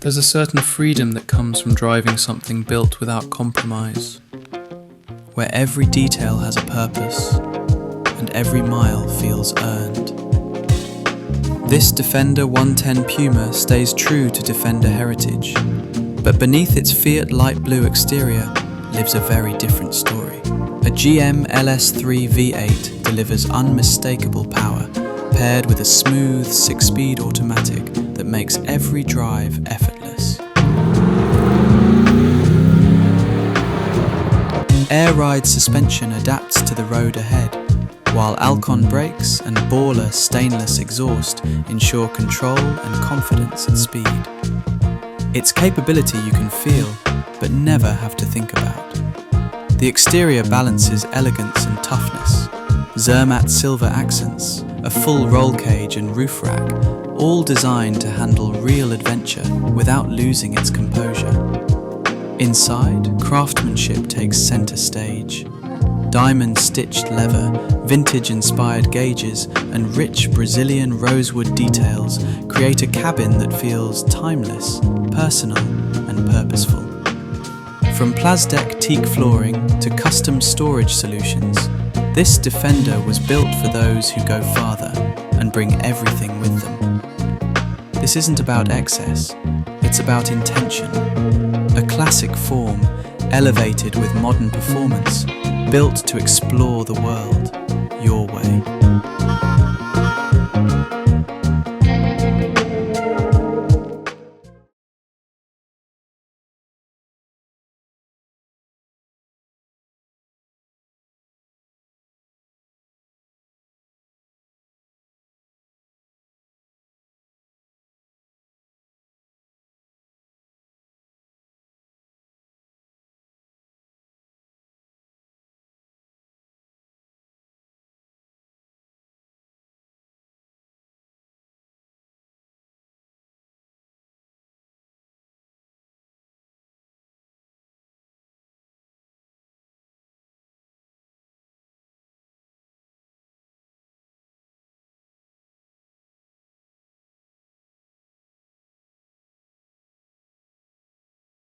There's a certain freedom that comes from driving something built without compromise, where every detail has a purpose and every mile feels earned. This Defender 110 Puma stays true to Defender heritage, but beneath its Fiat light blue exterior lives a very different story. A GM LS3 V8 delivers unmistakable power, paired with a smooth 6-speed automatic that makes every drive effortless. Air ride suspension adapts to the road ahead, while Alcon brakes and Baller stainless exhaust ensure control and confidence at speed. Its capability you can feel, but never have to think about. The exterior balances elegance and toughness, Zermatt silver accents, a full roll cage and roof rack, all designed to handle real adventure without losing its composure. Inside, craftsmanship takes center stage. Diamond-stitched leather, vintage-inspired gauges, and rich Brazilian rosewood details create a cabin that feels timeless, personal, and purposeful. From PlasDECK Teak flooring to custom storage solutions, this Defender was built for those who go farther and bring everything with them. This isn't about excess, it's about intention. A classic form, elevated with modern performance, built to explore the world.